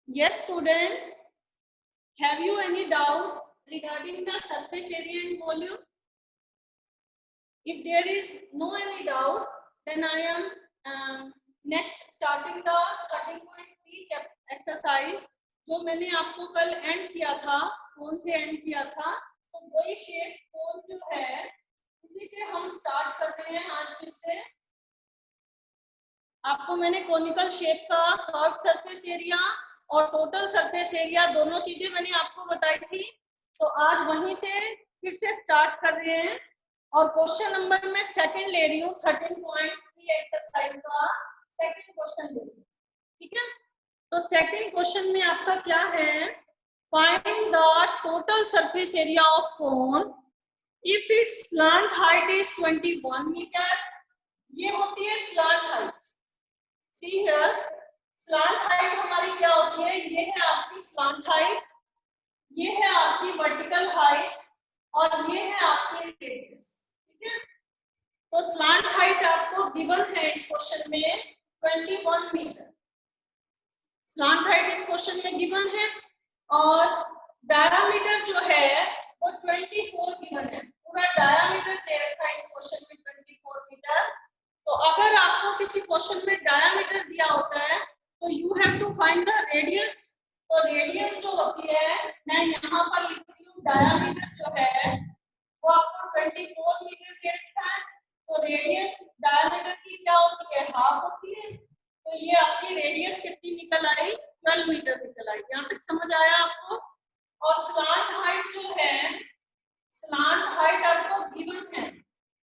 Yes, student. Have you any doubt regarding the surface area and volume? If there is no any doubt, then I am next starting the 13.3 exercise जो मैंने आपको कल and किया था, कौन से and किया था, तो वही शेप कौन जो है उसी से हम स्टार्ट करते हैं आज फिर से। आपको मैंने कॉनिकल शेप का कर्व सरफेस एरिया और टोटल सरफेस एरिया दोनों चीजें मैंने आपको बताई थी, तो आज वहीं से फिर से स्टार्ट कर रहे हैं और क्वेश्चन नंबर में सेकंड ले रही हूँ 13.3 एक्सरसाइज का सेकंड क्वेश्चन ले रही हूँ, ठीक है। तो सेकंड क्वेश्चन में आपका क्या है, find the total surface area of cone if its slant height is 21 metre. ये होती है slant height. See here, slant height हमारी क्या होती है, ये है आपकी स्लांट हाइट, ये है आपकी वर्टिकल हाइट और ये है आपकी रेडियस, ठीक है। तो स्लांट हाइट आपको गिवन है इस क्वेश्चन में 21 मीटर, स्लांट हाइट इस क्वेश्चन में गिवन है और डायमीटर जो है वो 24 गिवन है, पूरा डायमीटर दे रखा है इस क्वेश्चन में 24 मीटर। तो अगर आपको किसी क्वेश्चन में डायमीटर दिया होता है तो you have to find the radius. तो रेडियस जो होती है, मैं यहाँ पर लिख रही हूँ डायमीटर जो है वो आपको 24 मीटर दे रखा है, तो रेडियस डायमीटर की क्या होती है, हाफ होती है। तो ये आपकी रेडियस कितनी निकल आई, 12 मीटर निकल आई। यहाँ तक समझ आया आपको। और स्लांट हाइट जो है, स्लांट हाइट आपको गिवन है,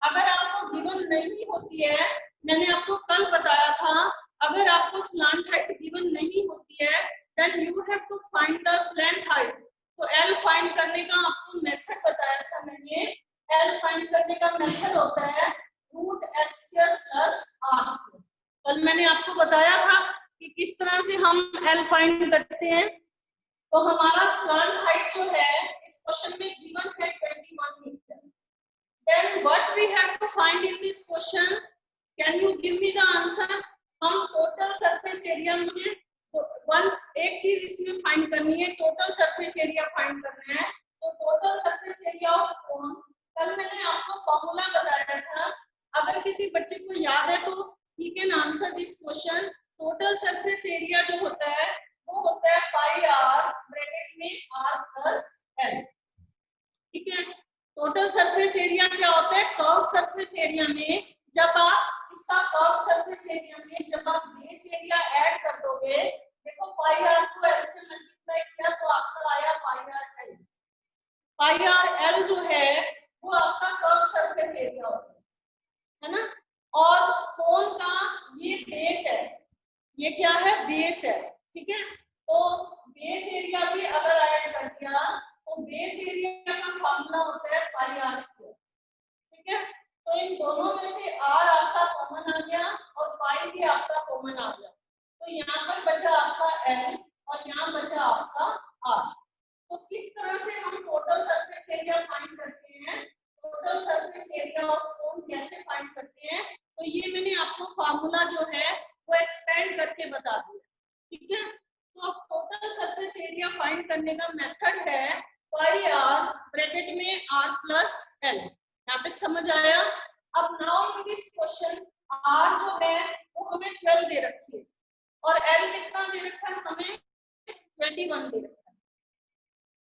अगर आपको गिवन नहीं होती है, मैंने आपको कल बताया था, अगर आपको स्लांट हाइट गिवन नहीं होती है then you have to find the slant height. तो एल फाइंड करने का आपको मेथड बताया था मैंने। एल फाइंड करने का मेथड होता है √x² + r²। कल मैंने आपको बताया था कि किस तरह से हम एल फाइंड करते हैं। तो हमारा स्लांट हाइट जो है इस क्वेश्चन में गिवन है 21 metre. Then what we have to find in this question? Can you give me the answer? हम टोटल सरफेस एरिया, मुझे एक चीज इसमें फाइंड करनी है, टोटल सरफेस एरिया फाइंड करना है। तो टोटल सरफेस एरिया ऑफ कोन, कल मैंने आपको फॉर्मूला बताया था, अगर किसी बच्चे को याद है तो he can answer this question। Total surface area जो होता है वो होता है पाई आर ब्रैकेट में आर प्लस एल, ठीक है। टोटल सरफेस एरिया क्या होता है, कर्व सरफेस एरिया में जब आप इसका कर्व सरफेस एरिया में जब आप बेस एरिया ऐड कर दोगे, देखो पाई आर को एल से मल्टीप्लाई किया तो आपका आया पाई are L. Pi R L जो है वो आपका कर्व सरफेस एरिया होता है ना। और कोन का ये बेस है, ये क्या है, बेस है, ठीक है। तो बेस एरिया भी अगर ऐड कर दिया तो बेस एरिया का फॉर्मूला होता है पाई r², ठीक है। तो इन दोनों में से r आपका कॉमन आ गया और पाई भी आपका कॉमन आ गया, तो यहाँ पर बचा आपका l और यहाँ बचा आपका r। तो किस तरह से हम टोटल सरफेस एरिया फाइंड करते हैं, टोटल सरफेस एरिया ऑफ कोन कैसे फाइंड करते हैं, तो ये मैंने आपको फार्मूला जो है वो एक्सपेंड करके बता दिया, ठीक है। तो अब टोटल सरफेस एरिया फाइंड करने का मेथड है पाई आर ब्रैकेट में आर प्लस एल। यहाँ तक समझ आया। अब now in this question r जो है वो हमें 12 दे रखी है और एल कितना दे रखा है, हमें 21 दे रखा है।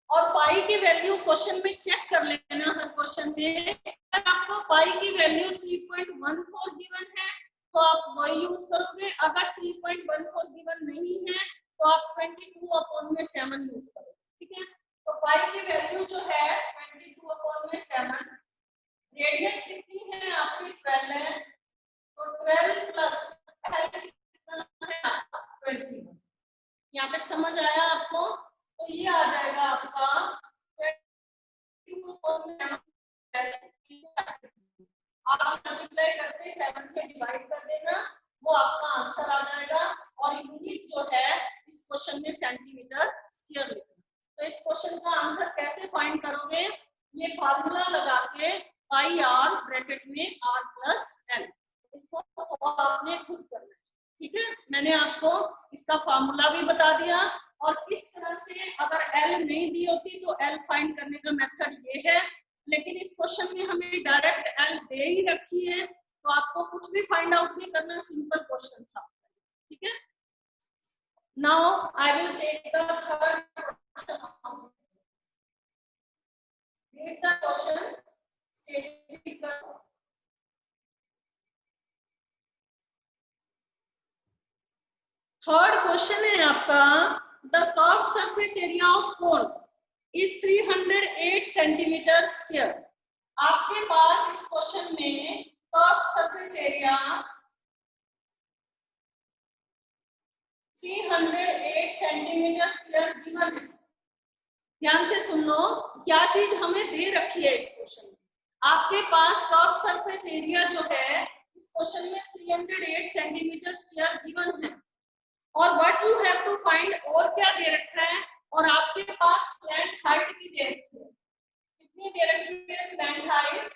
और पाई की वैल्यू क्वेश्चन में चेक कर लेना, हर क्वेश्चन में अगर आपको पाई की वैल्यू 3.14 गिवन है तो आप वही यूज करोगे, अगर 3.14 गिवन नहीं है तो आप 22/7 यूज करोगे, ठीक है। तो पाई की वैल्यू जो है 22/7, रेडियस कितनी है आपकी 12 है, तो 12 प्लस कितना है आपका 21। यहाँ तक समझ आया आपको। तो ये आ जाएगा आपका 22/7, आप मल्टीप्लाई करके 7 से डिवाइड कर देना, वो आपका आंसर आ जाएगा। और यूनिट जो है इस क्वेश्चन में सेंटीमीटर स्क्वायर लिखना। तो इस क्वेश्चन का आंसर कैसे फाइंड करोगे, ये फार्मूला लगा के पाई आर ब्रैकेट में आर प्लस एल, इसको सॉल्व आपने खुद करना है, ठीक है। मैंने आपको इसका फार्मूला भी बता दिया और किस तरह से, अगर एल नहीं दी होती तो एल फाइंड करने का मेथड ये है, लेकिन इस क्वेश्चन में हमें डायरेक्ट एल दे ही रखी है, तो आपको कुछ भी फाइंड आउट नहीं करना, सिंपल क्वेश्चन था, ठीक है। Now I will take the third question. Read the question, state करो। थर्ड क्वेश्चन है आपका, the curve surface area of cone is 308 centimetre square. आपके पास इस क्वेश्चन में curve surface area 308 centimetre square given है। ध्यान से सुन लो, क्या चीज हमें दे रखी है इस क्वेश्चन में। आपके पास कर्व सरफेस एरिया जो है इस क्वेश्चन में 308 सेंटीमीटर स्क्वायर गिवन है, और what you have to find, और क्या दे रखा है, और आपके पास स्लैंट हाइट भी दे रखी है। कितनी दे रखी है स्लैंट हाइट,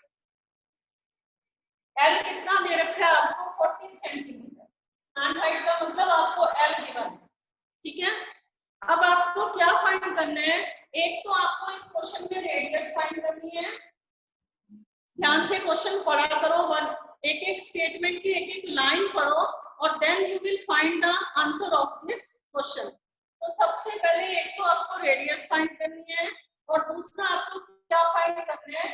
एल कितना दे रखा है आपको 14 सेंटीमीटर। स्लैंट हाइट का मतलब आपको एल गिवन है, ठीक है। अब आपको क्या फाइंड करना है, एक तो आपको इस क्वेश्चन में रेडियस फाइंड करनी है। ध्यान से क्वेश्चन पढ़ा करो, एक एक स्टेटमेंट की एक एक लाइन पढ़ो, और then you will find the answer of this question. तो सबसे पहले एक तो आपको रेडियस फाइंड करनी है, और दूसरा आपको क्या फाइंड करना है,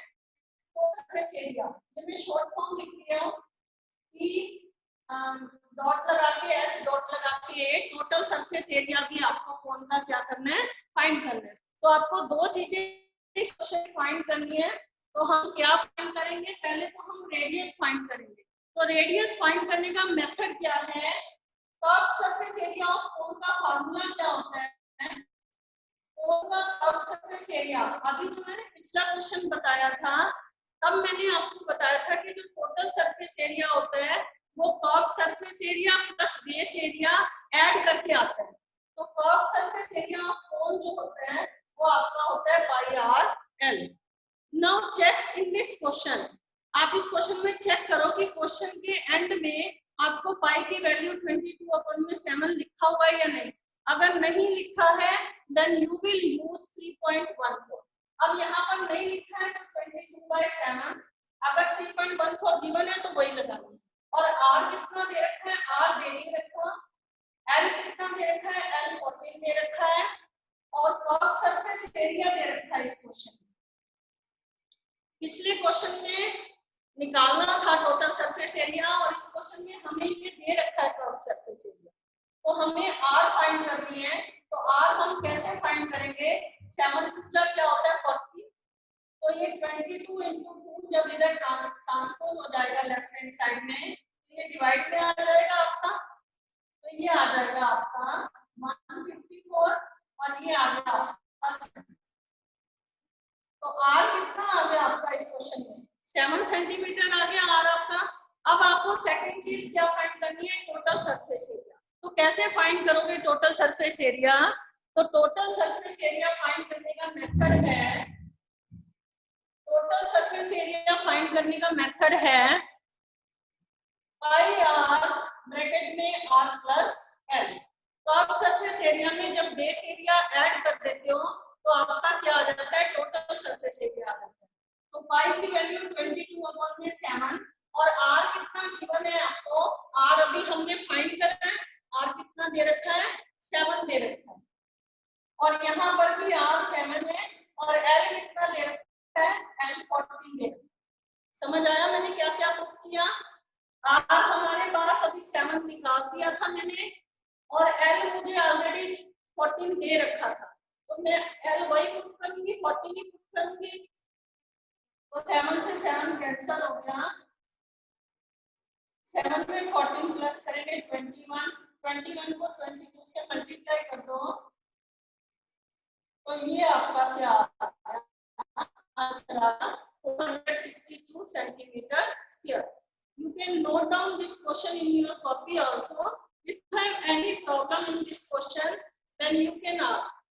सरफेस एरिया। ये मैं शॉर्ट फॉर्म लिख रही हूँ कि डॉट लगा के एस डॉट लगा के टोटल सरफेस एरिया भी आपको कौन का क्या करना है, फाइंड करना है। तो आपको दो चीजें इस क्वेश्चन फाइंड करनी है। तो हम क्या फाइंड करेंगे, पहले तो हम रेडियस फाइंड करेंगे। तो रेडियस फाइंड करने का मेथड क्या है, कर्व सरफेस एरिया ऑफ कोन का फार्मूला क्या होता है, कोन का कर्व सरफेस एरिया। अभी जो मैंने पिछला क्वेश्चन बताया था तब मैंने आपको बताया था कि जो टोटल सरफेस एरिया होता है वो curve surface area plus base area add करके आता है। तो curve surface area of cone जो होता है वो आपका होता है pi are L. Now check in this question, आप इस क्वेश्चन में चेक करो कि क्वेश्चन के एंड में आपको पाई की वैल्यू 22/7 लिखा हुआ है या नहीं। अगर नहीं लिखा है देन यू विल यूज 3.14। अब यहाँ पर नहीं लिखा है तो 22/7, अगर 3.14 गिवन है तो वही लगाना। और आर कितना दे रखा है, आर दे नहीं रखा। एल कितना दे रखा है, एल 14 दे रखा है, और कर्व सरफेस एरिया दे रखा है इस क्वेश्चन में। पिछले क्वेश्चन में निकालना था टोटल सरफेस एरिया, और इस क्वेश्चन में हमें ये दे रखा है कर्व सरफेस एरिया। तो हमें आर फाइंड करनी है। तो आर हम कैसे फाइंड करेंगे, 7 क्या होता है 40, तो ये 22 × 2 जब इधर ट्रांसपोज हो जाएगा लेफ्ट हैंड साइड में, तो ये डिवाइड में आ जाएगा आपका, तो ये आ जाएगा आपका 154, और ये आ गया आपका। तो आर कितना आ गया आपका इस क्वेश्चन में, 7 सेंटीमीटर आ गया आर आपका। अब आपको सेकंड चीज क्या फाइंड करनी है, टोटल सरफेस एरिया। तो कैसे फाइंड करोगे टोटल सरफेस एरिया, तो टोटल सरफेस एरिया फाइंड करने का मेथड है, टोटल सरफेस एरिया फाइंड करने का मेथड है पाई आर ब्रैकेट में r plus l. Curve surface area में जब बेस एरिया ऐड कर देते हो तो आपका क्या आ जाता है, टोटल सरफेस एरिया आ जाता है। तो पाई की वैल्यू 22/7, और आर कितना गिवन है आपको, आर अभी हमने फाइंड करना है, आर कितना दे रखा है 7 दे रखा है, और यहाँ पर भी आर 7 है, और एल कितना दे रखा है, एल 14 दे रखा है। समझ आया मैंने क्या क्या पुट किया। आर हमारे पास अभी 7 निकाल दिया था मैंने, और एल मुझे ऑलरेडी 14 दे रखा था, तो मैं एल वही पुट करूंगी, 14 ही पुट करूंगी। तो 7 से 7 कैंसिल हो गया, 7 में 14 प्लस करेंगे 21, 21 को 22 से मल्टीप्लाई कर दो, तो ये आपका क्या आंसर आया 462 centimetre square. You can note down this question in your copy also. If you have any problem in this question, then you can ask.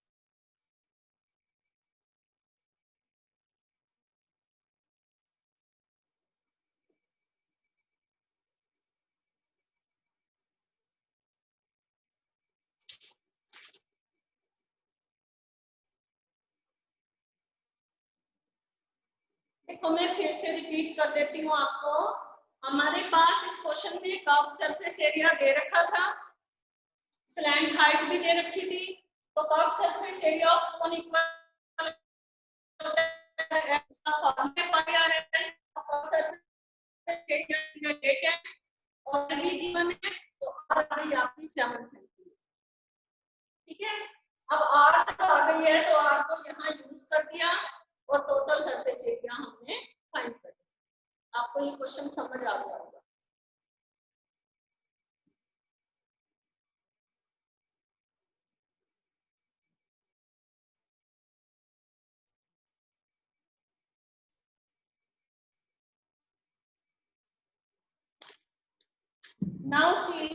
तो मैं फिर से रिपीट कर देती हूँ आपको। हमारे पास इस क्वेश्चन में कर्व्ड सरफेस एरिया दे रखा था, स्लैंट हाइट भी दे रखी थी। तो curved surface area of cone equal और भी गिवन है, तो R आपकी 7 सेंटीमीटर। ठीक है, अब R आ गई है तो R को यहाँ यूज कर दिया और टोटल सरफेस एरिया हमने फाइंड कर दिया। आपको ये क्वेश्चन समझ आ गया होगा। Now see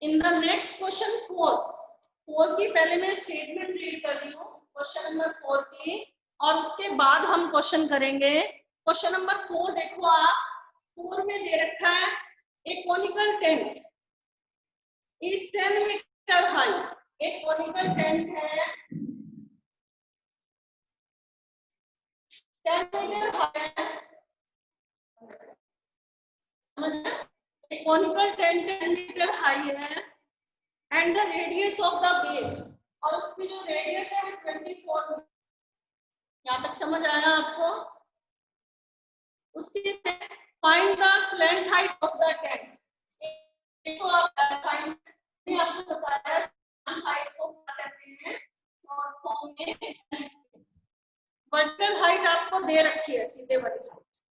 in the next question 4 की पहले मैं स्टेटमेंट रीड कर रही हूँ क्वेश्चन नंबर 4 की, और उसके बाद हम क्वेश्चन करेंगे। क्वेश्चन नंबर 4 देखो आप, 4 में दे रखा है एक conical tent is 10 metre high. एक कोनिकल टेंट है 10 मीटर हाई, समझ रहे हैं? एक कोनिकल टेंट 10 मीटर हाई है and the radius of the base, और उसकी जो रेडियस है वो 24 मीटर। यहाँ तक समझ आया आपको? उसके find the slant height of the tent. तो आप फाइंड, मैंने आपको बताया स्लैंट हाइट को क्या कहते हैं शॉर्ट फॉर्म में। वर्टिकल हाइट आपको दे रखी है, सीधे वाली हाइट,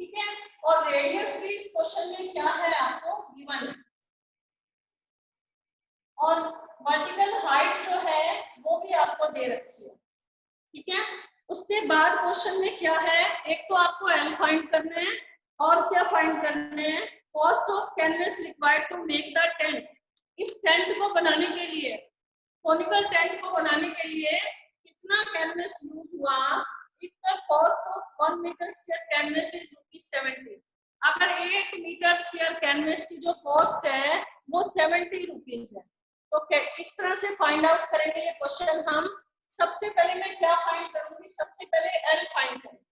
ठीक है, और रेडियस भी इस क्वेश्चन में क्या है आपको गिवन है, और वर्टिकल हाइट जो है वो भी आपको दे रखी है। ठीक है, उसके बाद क्वेश्चन में क्या है, एक तो आपको एल फाइंड करना है और क्या फाइंड करना है, cost of canvas required to make the tent. इस टेंट को बनाने के लिए, कोनिकल टेंट को बनाने के लिए कितना कैनवस यूज हुआ। If the cost of 1 metre square canvas is ₹70, अगर 1 मीटर स्क्वायर कैनवस की जो कॉस्ट है वो 70 रुपीज है, तो किस तरह से फाइंड आउट करेंगे ये क्वेश्चन हम। सबसे पहले मैं क्या फाइंड करूंगी, सबसे पहले एल फाइंड करेंगे।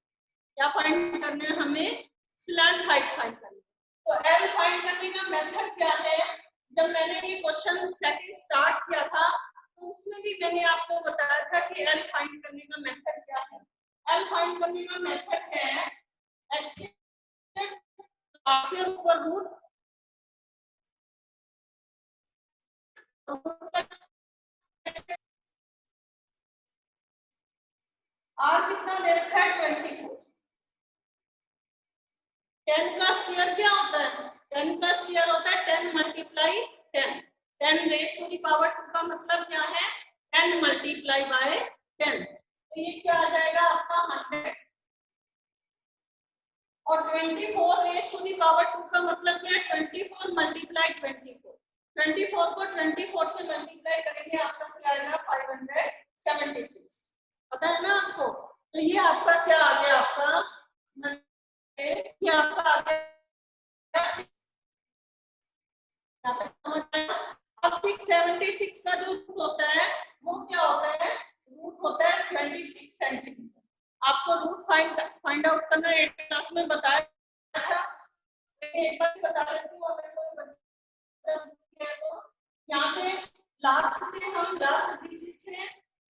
क्या फाइंड करना है हमें, स्लैंट हाइट फाइंड करनी है। तो एल फाइंड करने का मेथड क्या है, जब मैंने ये क्वेश्चन सेकंड स्टार्ट किया था तो उसमें भी मैंने आपको बताया था कि एल फाइंड करने का मेथड क्या है। एल फाइंड करने का मेथड है रूट आर कितना दे रखा है 24। 10 का स्क्वायर क्या होता है, 10 का स्क्वायर होता है 10 multiply 10। 10 raise to the power 2 का मतलब क्या है 10 मल्टीप्लाई बाय 10, तो ये क्या आ जाएगा आपका 100। और 24 रेज टू द पावर 2 का मतलब क्या है 24 मल्टीप्लाई 24। 24 को 24 से मल्टीप्लाई करेंगे आपका क्या आएगा 576। पता है ना आपको, तो ये आपका क्या आ गया, आपका ये आपका आ गया 6। अब 676 का जो रूट होता है वो क्या होता है, रूट होता है 26 सेंटीमीटर। आपको रूट फाइंड आउट करना 8 क्लास में बताया था, एक बार बता देती हूँ अगर कोई बच्चा तो यहाँ से लास्ट से हम लास्ट डिजिट से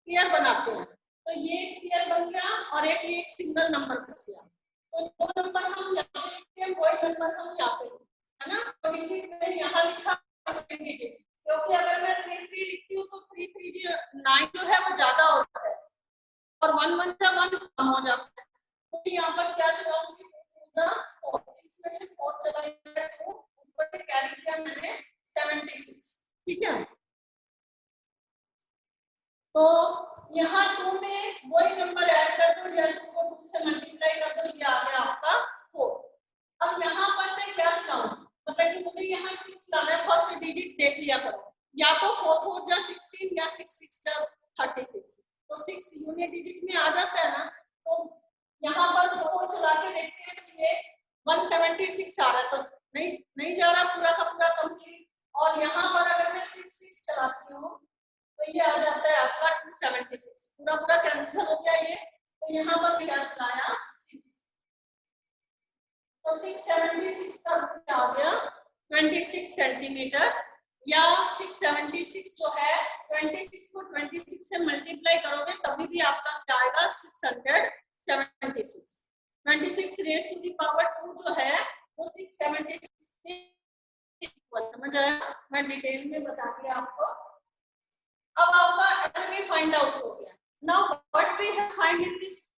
पेयर बनाते हैं, तो ये एक पेयर बन गया और एक सिंगल नंबर बच गया। तो जो नंबर हम यहाँ पे लिखते हैं वही नंबर हम यहाँ पे है ना, तो डिजिट में यहाँ लिखा डिजिट, क्योंकि अगर मैं 33 लिखती हूँ तो 339 जो है वो ज्यादा होता है और 1 1 का 1 कम हो जाता है। तो यहाँ पर क्या चलाऊंगी 6 में से 4 चलाएंगे तो ऊपर से कैरी किया मैंने 76। ठीक है, तो यहाँ 2 में वही नंबर ऐड कर दो या 2 को 2 से मल्टीप्लाई कर दो, ये आ गया आपका 4। अब यहाँ पर मैं क्या चलाऊं, मतलब कि मुझे यहाँ 6 लाना है, फर्स्ट डिजिट देख लिया करो, या तो 4 4 जा 16 या 6 6 जा 36, तो 6 यूनिट डिजिट में आ जाता है ना। तो यहाँ पर 4 4 चला के देखते हैं तो ये 176 आ रहा है, तो नहीं जा रहा पूरा का पूरा कंप्लीट, और यहाँ पर अगर मैं 6 6 चलाती हूँ तो ये आ जाता है आपका 276, पूरा पूरा कैंसिल हो गया ये, तो यहाँ पर क्या चलाया 6। तो 676 का रूट आ गया 26 सेंटीमीटर, या 676 जो है 26 को 26 से मल्टीप्लाई करोगे तभी भी आपका क्या आएगा 676। 26 रेज टू द पावर 2 जो है वो 676 के इक्वल। समझ आया? मैं डिटेल में बता दिया आपको। अब आपका एल भी फाइंड आउट हो गया। Now what we have find in this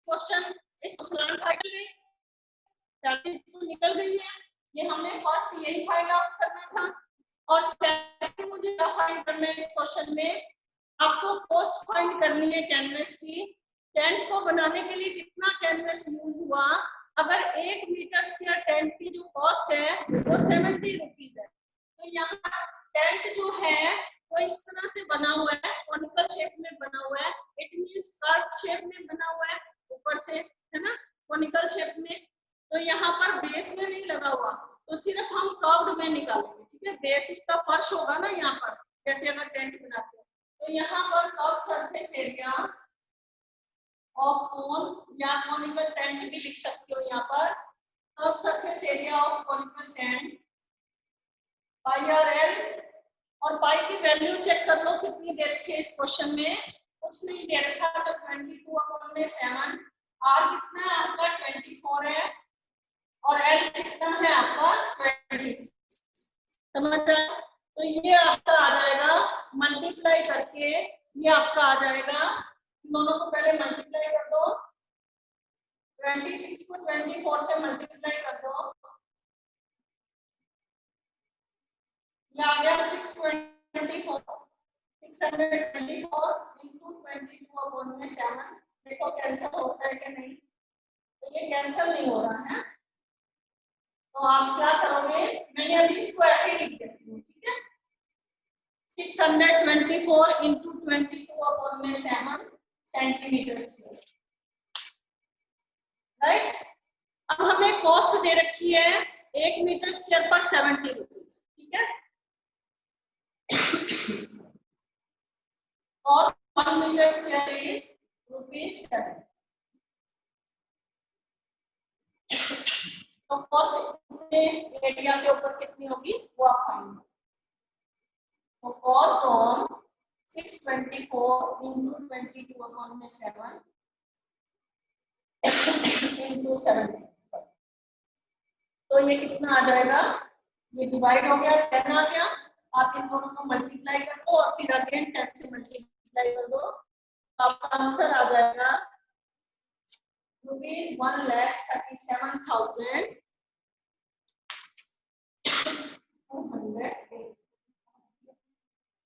question, इस क्वेश्चन टाइटल में तो निकल गई है, ये हमने फर्स्ट यही फाइंड आउट करना था। और सेकंड मुझे क्या फाइंड करना है इस क्वेश्चन में, आपको कॉस्ट फाइंड करनी है कैनवस की। टेंट को बनाने के लिए कितना कैनवस यूज हुआ, अगर 1 मीटर स्क्वायर टेंट की जो कॉस्ट है वो 70 रुपीज है, तो यहाँ टेंट जो है वो इस तरह से बना हुआ है, कॉनिकल शेप में बना हुआ है, इट मींस कर्व शेप में बना हुआ है ऊपर से, है ना, कॉनिकल शेप में। तो यहाँ पर बेस में नहीं लगा हुआ, तो सिर्फ हम कर्व्ड में निकालेंगे, ठीक है। बेस इसका फर्श होगा ना यहाँ पर, जैसे अगर टेंट बनाते हैं, तो यहाँ पर कर्व सरफेस एरिया ऑफ कोन या कॉनिकल टेंट भी लिख सकते हो यहाँ पर, curve surface area of conical tent pi R L. और पाई की वैल्यू चेक कर लो कितनी दे रखी है इस क्वेश्चन में, कुछ नहीं दे रखा, तो 22/7। आर कितना है आपका 24 है, और एल कितना है आपका 26। समझ आया? तो ये आपका आ जाएगा मल्टीप्लाई करके, ये आपका आ जाएगा, दोनों को पहले मल्टीप्लाई कर दो, 26 को 24 से मल्टीप्लाई कर दो, ये आ गया 624 into 22/7। देखो कैंसिल होता है कि नहीं, तो ये कैंसिल नहीं हो रहा है, तो आप क्या करोगे, मैंने अभी इसको ऐसे ही लिख देती हूँ, ठीक है। 624 into 22/7 सेंटीमीटर स्क्वायर, राइट। अब हमें कॉस्ट दे रखी है 1 मीटर स्क्वायर पर 70 रुपीज, ठीक है। Cost 1 metre square is ₹7। तो कॉस्ट एरिया के ऊपर कितनी होगी वो आप फाइंड। तो कॉस्ट ऑन 624 into 22/7 into 70, तो ये कितना आ जाएगा, ये डिवाइड हो गया, 10 आ गया, आप इन दोनों को मल्टीप्लाई कर दो और फिर अगेन 10 से मल्टीप्लाई कर दो, आपका आंसर आ जाएगा ₹1,37,200।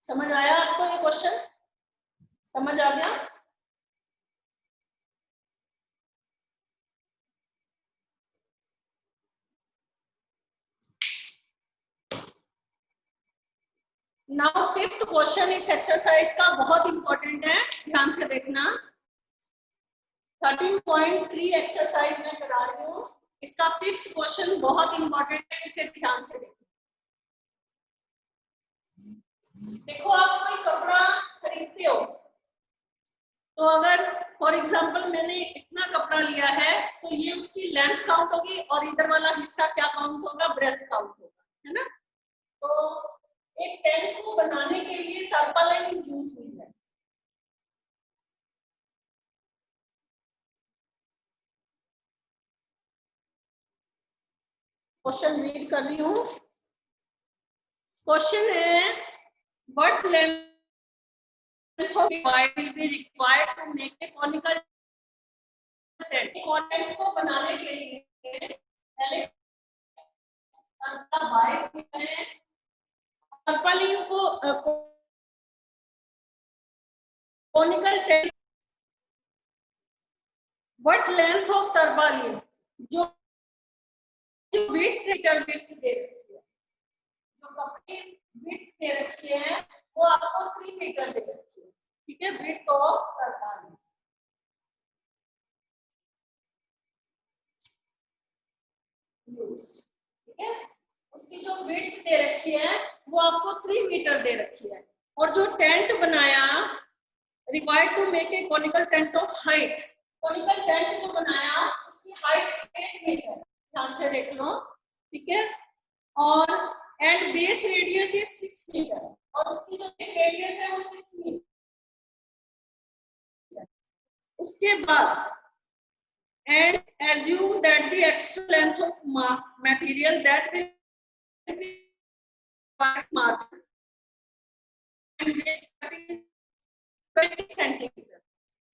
समझ आया आपको ये क्वेश्चन? समझ आ गया? नाउ फिफ्थ क्वेश्चन इस एक्सरसाइज का बहुत इंपॉर्टेंट है, ध्यान से देखना। 13.3 एक्सरसाइज में करा रही हूँ, इसका फिफ्थ क्वेश्चन बहुत इंपॉर्टेंट है, इसे ध्यान से देखना। देखो आप कोई कपड़ा खरीदते हो, तो अगर फॉर एग्जांपल मैंने इतना कपड़ा लिया है, तो ये उसकी लेंथ काउंट होगी और इधर वाला हिस्सा क्या काउंट होगा, ब्रेथ काउंट होगा, है ना। तो एक टेंट को बनाने के लिए टर्पालाइन यूज हुई है। क्वेश्चन रीड कर रही हूँ। क्वेश्चन है what length of wire will be required to make a conical tent। Tent को बनाने के लिए पहले टर्पालिन को conical tent, what length of tarpaulin, जो विड्थ मीटर विड्थ दे रखी है, जो कपड़े विड्थ दे रखी है वो आपको 3 मीटर दे रखी है, ठीक है, विड्थ ऑफ टर्पालिन। ठीक है, उसकी जो विड्थ दे रखी है वो आपको 3 मीटर दे रखी है, और जो टेंट बनाया required to make a conical tent of height, conical tent जो बनाया उसकी हाइट 8 मीटर, ध्यान से देख लो, ठीक है, और and base radius is 6 metre, और उसकी जो रेडियस है वो 6 मीटर। उसके बाद and assume that the extra length of material that will be margin and base 20 centimetre.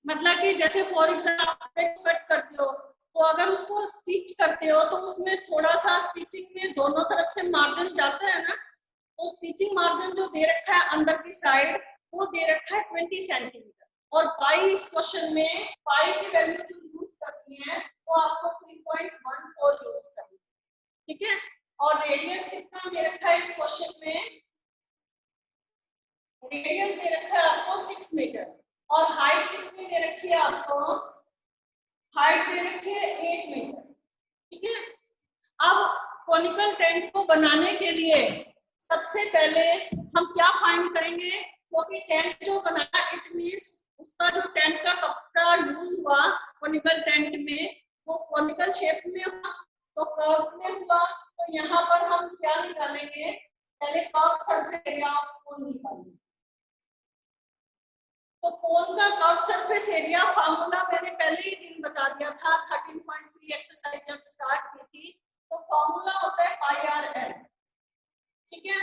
मतलब कि जैसे फॉर एग्जाम्पल कट करते हो तो अगर उसको स्टिच करते हो तो उसमें थोड़ा सा स्टिचिंग में दोनों तरफ से मार्जिन जाता है ना, तो स्टिचिंग मार्जिन जो दे रखा है अंदर की साइड वो दे रखा है 20 सेंटीमीटर, और पाई इस क्वेश्चन में पाई की वैल्यू जो यूज करनी है वो आपको 3.14 यूज करनी है, ठीक है। और रेडियस कितना दे रखा है इस क्वेश्चन में, रेडियस दे रखा है आपको 6 मीटर, और हाइट कितनी दे रखी है आपको, हाइट दे रखी है 8 मीटर, ठीक है। अब कॉनिकल टेंट को बनाने के लिए सबसे पहले हम क्या फाइंड करेंगे, क्योंकि टेंट जो बनाया इट मींस उसका जो टेंट का कपड़ा यूज हुआ कॉनिकल टेंट में वो कॉनिकल शेप में हुआ, तो कर्व में हुआ, तो यहाँ पर हम क्या निकालेंगे, पहले कर्व सरफेस एरिया को निकालेंगे। तो कोन का कर्व सरफेस एरिया फार्मूला मैंने पहले ही दिन बता दिया था, 13.3 एक्सरसाइज जब स्टार्ट की थी, तो फार्मूला होता है पाई आर एल, ठीक है।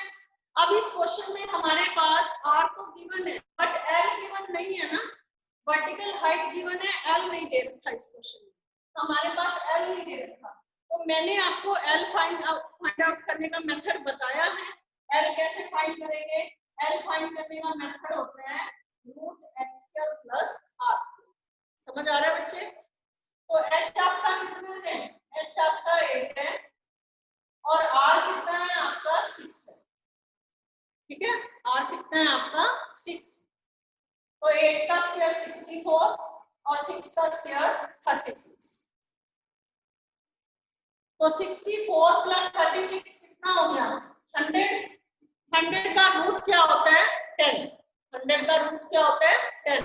अब इस क्वेश्चन में हमारे पास आर तो गिवन है बट एल गिवन नहीं है ना, वर्टिकल हाइट गिवन है, एल नहीं दे रखा इस क्वेश्चन में, तो हमारे पास एल नहीं दे रखा, तो मैंने आपको एल फाइंड आउट करने का मेथड बताया है। एल कैसे फाइंड करेंगे, एल फाइंड करने का मेथड होता है root x square plus r square, समझ आ रहा है बच्चे। तो एच आपका कितना है, एच आपका 8 है और आर कितना है आपका 6 है, ठीक है, आर कितना है आपका 6, तो 8 का स्क्वायर 64 और 6 का स्क्वायर 36, तो 64 प्लस 36 कितना हो गया 100, 100 का रूट क्या होता है 10, 100 का रूट क्या होता है 10,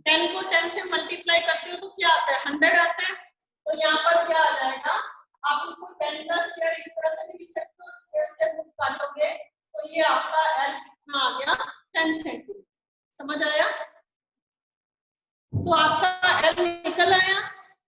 10 को 10 से मल्टीप्लाई करते हो तो क्या आता है 100 आता है, तो यहाँ पर क्या आ जाएगा, आप इसको 10 का स्क्वायर इस तरह से भी लिख सकते हो, स्क्वायर से रूट काटोगे तो ये आपका एल कितना आ गया 10 सेंटीमीटर, समझ आया। तो आपका एल निकल आया।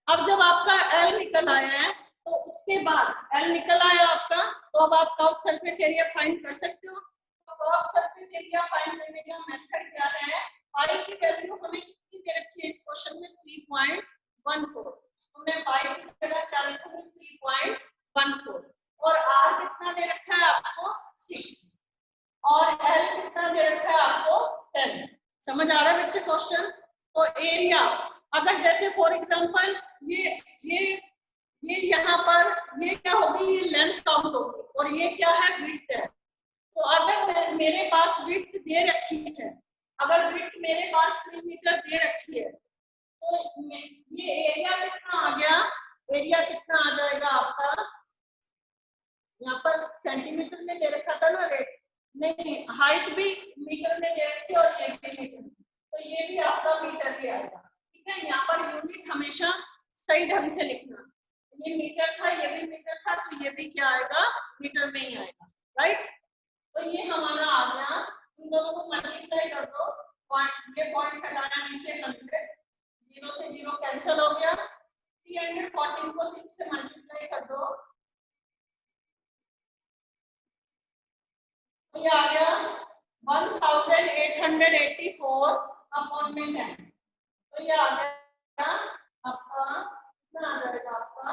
अब जब आपका एल निकल आया है तो उसके बाद एल निकल आया आपका, तो अब आप कर्व सरफेस एरिया फाइंड कर सकते हो। तो कर्व सरफेस एरिया फाइंड करने का मेथड क्या है, पाई की वैल्यू हमें कितनी दे रखी है इस क्वेश्चन में 3.14, तो मैं पाई की जगह क्या लिखूंगी 3.14, और आर कितना दे रखा है आपको 6 और एल कितना दे रखा है आपको 10, समझ आ रहा है बच्चे क्वेश्चन। तो एरिया अगर जैसे फॉर एग्जांपल ये यहाँ पर ये क्या होगी, ये लेंथ काउंट होगी और ये क्या है विड्थ है, तो अगर मेरे पास विड्थ दे रखी है, अगर विड्थ मेरे पास 3 मीटर दे रखी है तो ये एरिया कितना आ गया, एरिया कितना आ जाएगा आपका, यहाँ पर सेंटीमीटर में दे रखा था ना रेट, नहीं हाइट भी मीटर में दे रखी है और ये भी मीटर, तो ये भी आपका मीटर ही आएगा, ठीक है। यहाँ पर यूनिट हमेशा सही ढंग से लिखना, ये मीटर था ये भी मीटर था तो ये भी क्या आएगा मीटर में ही आएगा, राइट। तो ये हमारा आ गया, इन दोनों को मल्टीप्लाई कर दो, ये पॉइंट हटाना नीचे 100, 0 से 0 कैंसिल हो गया, 314 को 6 से मल्टीप्लाई कर दो, ये आ गया 1884 अपॉन में 10, तो ये आ गया आपका कितना आ जाएगा आपका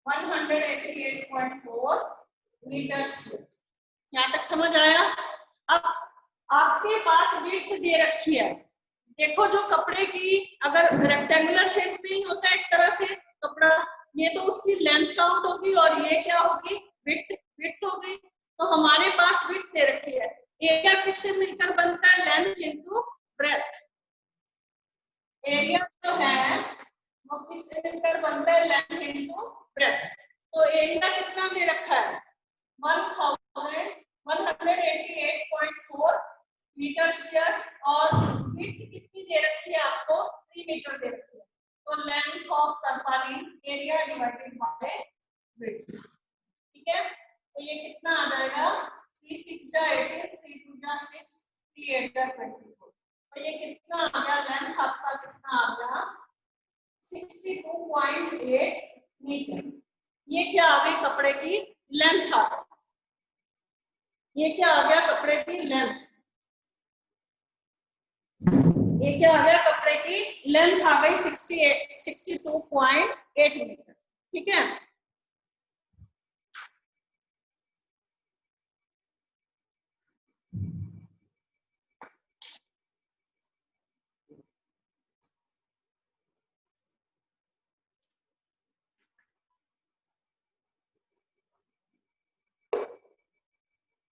188.4 मीटर स्क्वायर, यहाँ तक समझ आया। अब आपके पास विड्थ दे रखी है, देखो जो कपड़े की अगर रेक्टेंगुलर शेप में ही होता है एक तरह से कपड़ा, ये तो उसकी लेंथ काउंट होगी और ये क्या होगी विड्थ, विड्थ हो गई, तो हमारे पास विड्थ दे रखी है, एरिया किससे मिलकर बनता है लेंथ इनटू ब्रेथ, एरिया जो है वो किससे मिलकर बनता है लेंथ इनटू ब्रेथ, तो एरिया कितना दे रखा है 188.4 मीटर स्क्वायर और विड्थ कितनी दे रखी है आपको 3 मीटर दे रखी है, तो length of tarpaulin area divided by width, ठीक है। तो ये कितना आ जाएगा 3 6 जा 18, 3 2 जा 6, 3 8 जा 24, तो ये कितना आ गया लेंथ आपका कितना आ गया 62.8 मीटर। ये क्या आ गई कपड़े की लेंथ आ गई, ये क्या आ गया कपड़े की लेंथ, ये क्या आ गया कपड़े की लेंथ आ गई 62.8 मीटर, ठीक है।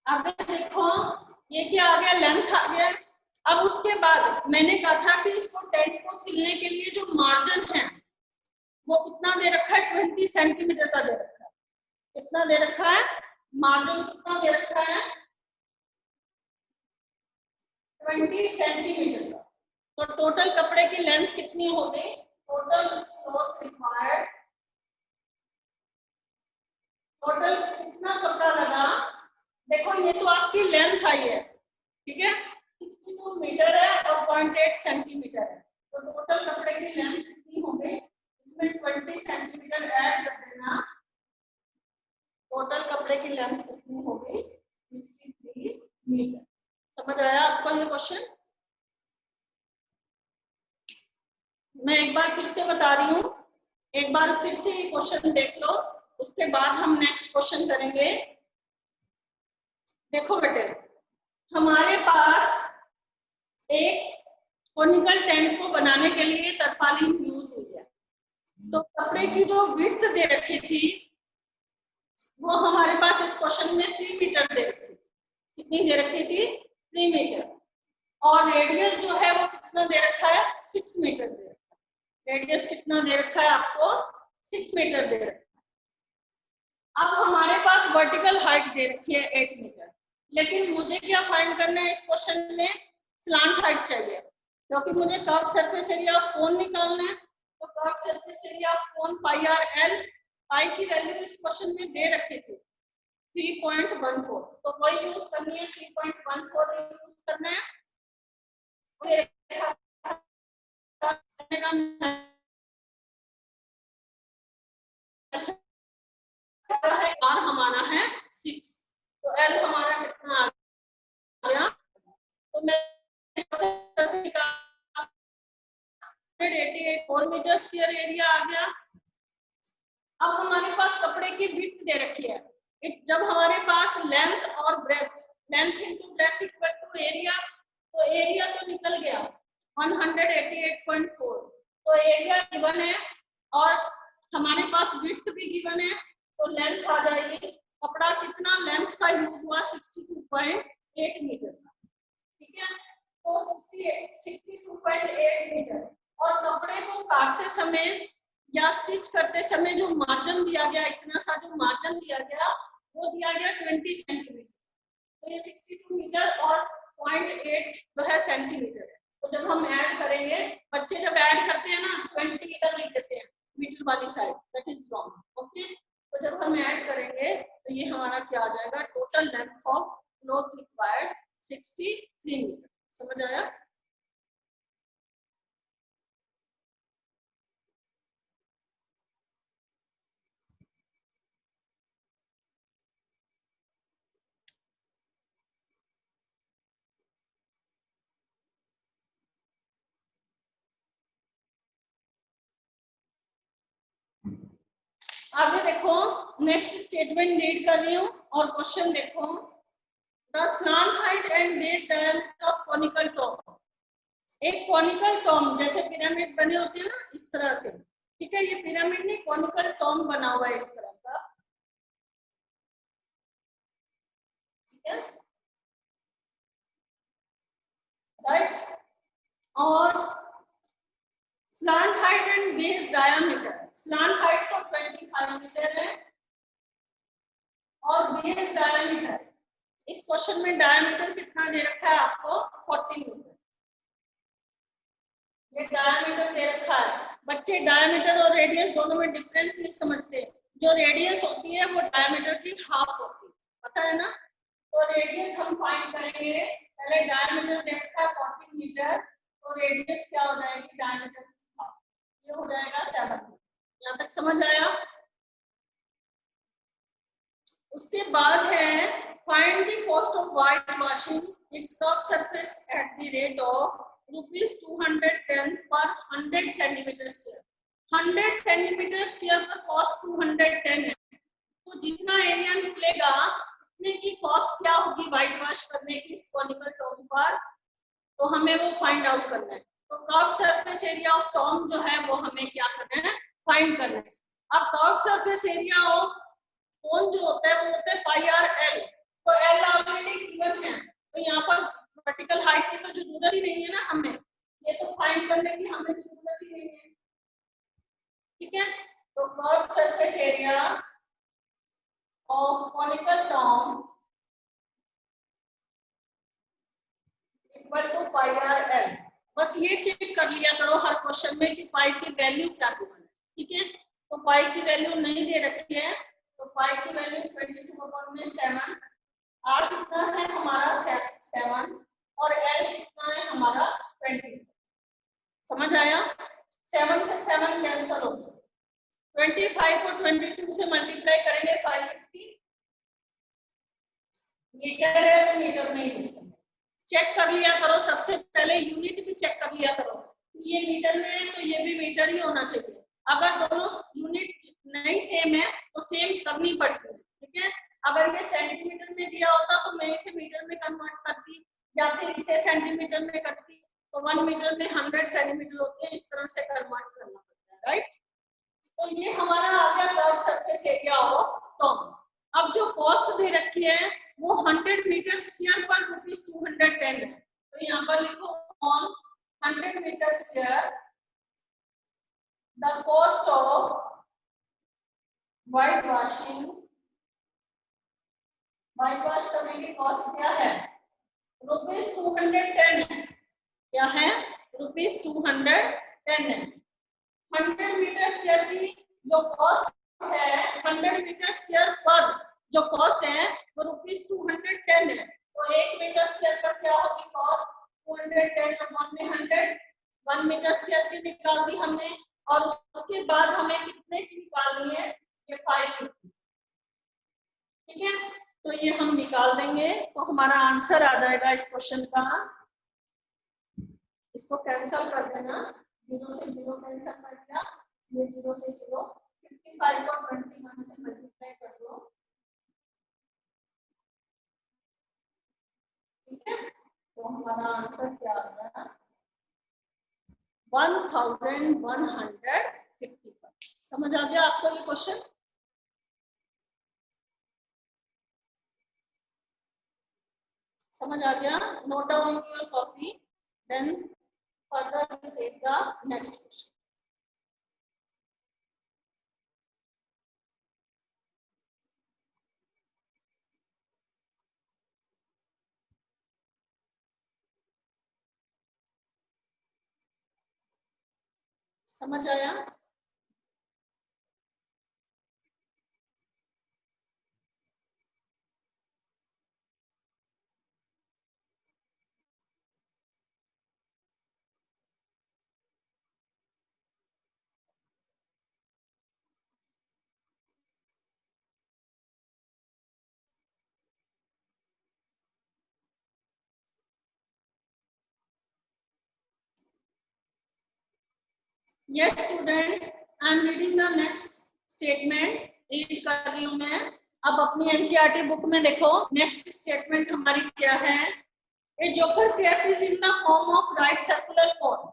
आगे देखो ये क्या आ गया लेंथ आ गया। अब उसके बाद मैंने कहा था कि इसको टेंट को सिलने के लिए जो मार्जिन है वो कितना दे रखा है 20 सेंटीमीटर का दे रखा है, कितना दे रखा है मार्जिन कितना दे रखा है 20 सेंटीमीटर का। तो टोटल कपड़े की लेंथ कितनी हो गई, टोटल क्लॉथ रिक्वायर्ड, टोटल कितना कपड़ा लगा, देखो ये तो आपकी लेंथ आई है, ठीक है 62 मीटर है और 0.8 सेंटीमीटर है, तो टोटल कपड़े की लेंथ कितनी हो गई, इसमें 20 सेंटीमीटर ऐड कर देना, टोटल कपड़े की लेंथ कितनी हो गई 63 मीटर। समझ आया आपको ये क्वेश्चन? मैं एक बार फिर से बता रही हूँ, एक बार फिर से ये क्वेश्चन देख लो, उसके बाद हम नेक्स्ट क्वेश्चन करेंगे। देखो बेटे हमारे पास एक कोनिकल टेंट को बनाने के लिए तरपालीन यूज हुई है, तो कपड़े की जो विड्थ दे रखी थी वो हमारे पास इस क्वेश्चन में 3 मीटर दे रखी थी, कितनी दे रखी थी 3 मीटर, और रेडियस जो है वो कितना दे रखा है 6 मीटर दे रखा है, रेडियस कितना दे रखा है आपको 6 मीटर दे रखा है। अब हमारे पास वर्टिकल हाइट दे रखी है 8 मीटर, लेकिन मुझे क्या फाइंड करना है इस क्वेश्चन में स्लांट हाइट चाहिए, क्योंकि मुझे curve surface area of cone निकालना है, तो curve surface area of cone pi are L, pi की वैल्यू इस क्वेश्चन में दे रखी थी 3.14, तो वही यूज करनी है 3.14 यूज करना है। आर हमारा है 6, तो एल हमारा कितना आ गया, तो मैं 188 4 मीटर स्क्वायर एरिया आ गया। अब हमारे पास कपड़े की विड्थ दे रखी है, जब हमारे पास लेंथ और breadth, length into breadth equal to area, तो एरिया तो निकल गया 188.4, तो एरिया गिवन है और हमारे पास विड्थ भी गिवन है, तो लेंथ आ जाएगी, कपड़ा कितना लेंथ का यूज हुआ 62.8 मीटर का, ठीक है, तो 62.8 मीटर, और कपड़े को काटते समय या स्टिच करते समय जो मार्जिन दिया गया, इतना सा जो मार्जिन दिया गया वो दिया गया 20 सेंटीमीटर, तो ये 62 मीटर और 0.8 जो है सेंटीमीटर है, तो जब हम ऐड करेंगे, बच्चे जब ऐड करते हैं ना 20 इधर लिख देते हैं मीटर वाली side, that is wrong, okay. तो जब हम ऐड करेंगे तो ये हमारा क्या आ जाएगा, total length of cloth required 63 metre. समझ आया? आगे देखो, नेक्स्ट स्टेटमेंट रीड कर रही हूँ और क्वेश्चन देखो, the slant height and base diameter of conical Tom, एक कॉनिकल टॉम जैसे पिरामिड बने होते हैं ना इस तरह से, ठीक है, ये पिरामिड नहीं कॉनिकल टॉम बना हुआ है इस तरह का, ठीक है, राइट, और slant height and base diameter, slant height तो 25 मीटर है और बेस डायमीटर, इस क्वेश्चन में डायमीटर कितना दे रखा है आपको 40 मीटर, ये डायमीटर दे रखा है। बच्चे डायमीटर और रेडियस दोनों में डिफरेंस नहीं समझते। जो रेडियस होती है वो डायमीटर की हाफ होती है, पता है ना। तो रेडियस हम फाइंड करेंगे। पहले डायमीटर दे रखा है 14 मीटर, तो रेडियस क्या हो जाएगी डायमीटर की हाफ, ये हो जाएगा 7। यहाँ तक समझ आया। उसके बाद है find the cost of white washing it's curve surface at the rate of ₹210 पर 100 सेंटीमीटर स्क्वायर। 100 सेंटीमीटर स्क्वायर पर कॉस्ट 210 है। तो जितना एरिया निकलेगा उतने की कॉस्ट क्या होगी व्हाइट वॉश करने की कॉनिकल टॉम पर, तो हमें वो फाइंड आउट करना है। तो curve surface area of Tom जो है वो हमें क्या करना है, फाइंड करना है। अब कर्व सरफेस एरिया ऑफ कौन जो होता है वो होता है पाई आर एल। तो एल ऑलरेडी गिवन है, तो यहाँ पर वर्टिकल हाइट की तो जरूरत ही नहीं है ना हमें, ये तो फाइंड करने की हमें जरूरत ही नहीं है। ठीक है, तो curve surface area of conical tomb equal to pi are l. बस ये चेक कर लिया करो हर क्वेश्चन में कि पाई की वैल्यू क्या गिवन है। ठीक है, तो पाई की वैल्यू नहीं दे रखी है, तो पाई की वैल्यू 22/7, आर कितना है हमारा 7 और एल कितना है हमारा 20। समझ आया। 7 से 7 कैंसिल हो गया, 25 को 22 से मल्टीप्लाई करेंगे 550 मीटर है, तो मीटर में ही चेक कर लिया करो। सबसे पहले यूनिट भी चेक कर लिया करो, ये मीटर में है तो ये भी मीटर ही होना चाहिए। अगर दोनों यूनिट नहीं सेम है तो सेम करनी पड़ती है। ठीक है, अगर ये सेंटीमीटर में दिया होता तो मैं इसे मीटर में कन्वर्ट करती या फिर इसे सेंटीमीटर में करती, तो 1 मीटर में 100 सेंटीमीटर होते हैं, इस तरह से कन्वर्ट करना पड़ता है, राइट। तो ये हमारा आ गया curve surface area of Tom. अब जो कॉस्ट दे रखी है वो 100 मीटर स्क्वायर पर ₹210 है, तो यहाँ पर लिखो on 100 metre square the cost of white washing, white wash करने की कॉस्ट क्या है ₹210 क्या है ₹210 है। 100 मीटर स्क्वायर की जो कॉस्ट है 100 मीटर स्क्वायर पर जो कॉस्ट है वो ₹210 है। तो 1 मीटर स्क्वायर पर क्या होगी कॉस्ट 210 में 100, 1 मीटर स्क्वायर की निकाल दी हमने, और उसके बाद हमें कितने की निकालनी है ये 550। ठीक है, तो ये हम निकाल देंगे तो हमारा आंसर आ जाएगा इस क्वेश्चन का। इसको कैंसिल कर देना, 0 से 0 कैंसिल कर दिया, ये 0 से 0, 55 को 21 से मल्टीप्लाई कर दो। ठीक है, तो हमारा आंसर क्या आ गया 1150। समझ आ गया आपको ये क्वेश्चन। समझ आ गया, note down in your copy, then further we take the next question. समझ आया। Yes student, I am reading the next statement. Read कर रही हूँ मैं। अब अपनी एनसीईआरटी बुक में देखो नेक्स्ट स्टेटमेंट हमारी क्या है। A joker cap is in the form of right circular cone.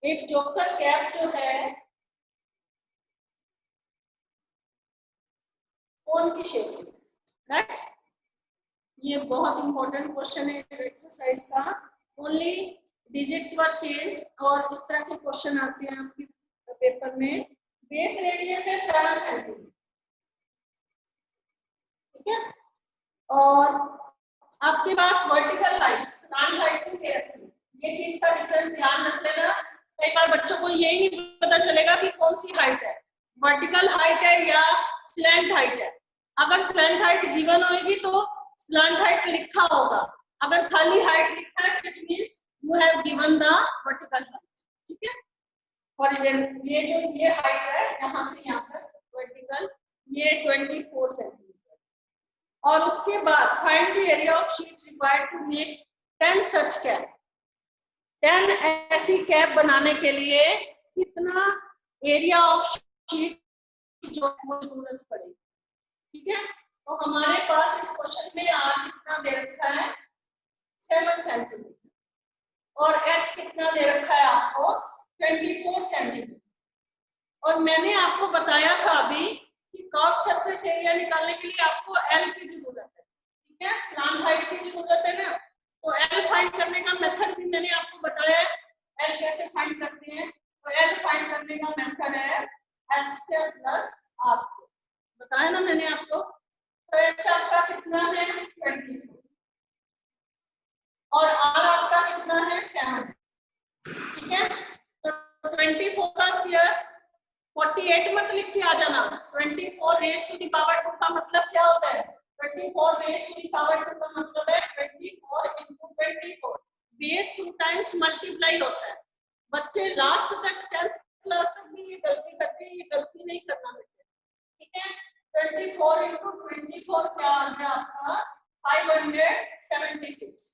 एक जोकर कैप जो है कोन की शेप में, राइट। ये बहुत इंपॉर्टेंट क्वेश्चन है इस एक्सरसाइज का। ओनली डिजिट्स वर चेंज और इस तरह के क्वेश्चन आते हैं आपके पेपर में। बेस रेडियस है 7 सेंटीमीटर, ठीक है, और आपके पास वर्टिकल हाइट, स्लैंट हाइट भी दे रखी है। ये चीज का डिफरेंट ध्यान रख लेना। कई बार बच्चों को यही नहीं पता चलेगा कि कौन सी हाइट है, वर्टिकल हाइट है या स्लैंट हाइट है। अगर स्लैंट हाइट गिवन होगी तो स्लैंट हाइट लिखा होगा, अगर खाली हाइट लिखा है it means you have given the vertical height. ठीक है, और ये जो ये हाइट है यहाँ से यहाँ तक वर्टिकल ये 24 सेंटीमीटर। और उसके बाद find the area of sheet required to make 10 such cap. 10 ऐसी कैप बनाने के लिए कितना एरिया ऑफ शीट जो जरूरत पड़ेगी। ठीक है, तो हमारे पास इस क्वेश्चन में आर कितना दे रखा है 7 सेंटीमीटर और एच कितना दे रखा है आपको 24 सेंटीमीटर। और मैंने आपको बताया था अभी कि कर्व सरफेस एरिया निकालने के लिए आपको एल की जरूरत है। ठीक है, स्लैंट हाइट की जरूरत है ना, तो एल फाइंड करने का मेथड भी मैंने आपको बताया है। एल कैसे फाइंड करते हैं, तो एल फाइंड करने का मेथड है l square plus r square, बताया ना मैंने आपको। तो एच आपका कितना है 24 और आर आपका कितना है 7। ठीक है, तो 24 का स्क्वायर 48 मत लिख के आ जाना, 24 रेज टू द पावर 2 का मतलब क्या होता है, 24 रेज टू द पावर 2 का मतलब है 24 into 24 बेस 2 टाइम्स मल्टीप्लाई होता है। बच्चे लास्ट तक 10th क्लास तक भी ये गलती करते हैं, ये गलती नहीं करना बेटे। ठीक है, 24 into 24 क्या आ गया आपका 576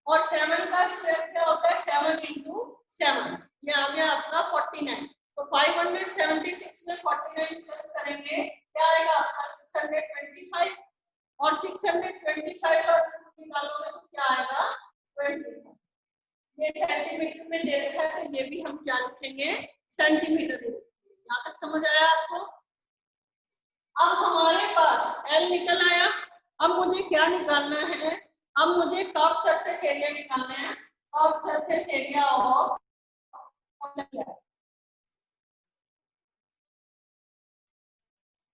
और 7 का स्क्वायर क्या होता है 7 into 7 ये आ गया आपका 49। तो 576 में 49 प्लस करेंगे क्या आएगा आपका 625 और 625 का निकालोगे तो क्या आएगा 25। ये सेंटीमीटर में दे रखा है तो ये भी हम क्या लिखेंगे सेंटीमीटर। यहाँ तक समझ आया आपको। अब हमारे पास L निकल आया, अब मुझे क्या निकालना है, अब मुझे कर्व सरफेस एरिया निकालना है। Curve surface area of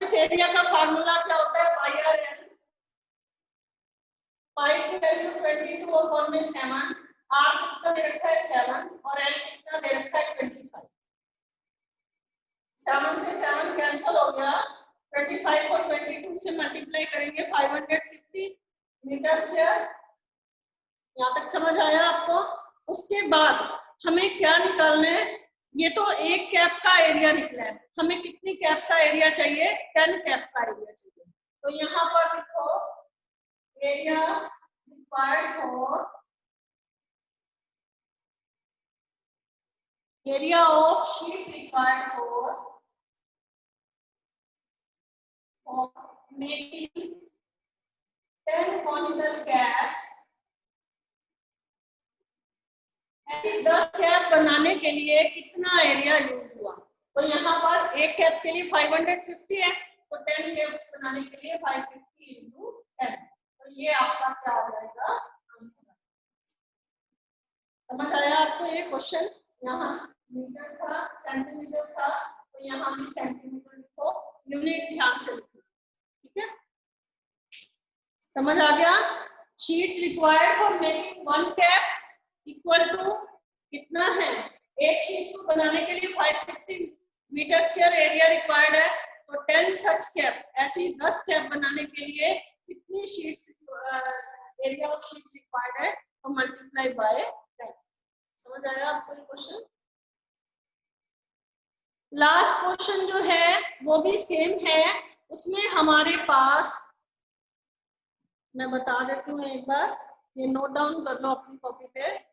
area का फार्मूला क्या होता है पाई आर एल। पाई की वैल्यू 22 और 1 में 7, आर कितना दे रखा है 7 और एल कितना दे रखा है 25। 7 से 7 कैंसिल हो गया, 25 को 22 से मल्टीप्लाई करेंगे 550 मीटर स्क्वायर। यहाँ तक समझ आया आपको। उसके बाद हमें क्या निकालना है, ये तो एक कैप का एरिया निकला है, हमें कितनी कैप का एरिया चाहिए 10 कैप का एरिया चाहिए। तो यहाँ पर लिखो area required for area of sheet required for making 10 conical caps। 10 cap बनाने के लिए कितना एरिया यूज हुआ, तो यहाँ पर एक कैप के लिए 550 है तो 10 कैप्स बनाने के लिए 550 into 10, तो ये आपका क्या हो जाएगा आंसर। समझ आया आपको ये क्वेश्चन। यहाँ मीटर था सेंटीमीटर था तो यहाँ भी सेंटीमीटर लिखो, यूनिट ध्यान से लिखो। ठीक है, समझ आ गया। Sheet required for making 1 cap equal to कितना है, एक शीट को बनाने के लिए 550 मीटर स्क्वायर एरिया रिक्वायर्ड है, तो 10 सच कैप, ऐसी 10 कैप बनाने के लिए कितनी sheets area of sheets required है, तो मल्टीप्लाई बाय 10। समझ आया आपको ये क्वेश्चन। लास्ट क्वेश्चन जो है वो भी सेम है, उसमें हमारे पास मैं बता देती हूँ एक बार, ये नोट डाउन कर लो अपनी कॉपी पे।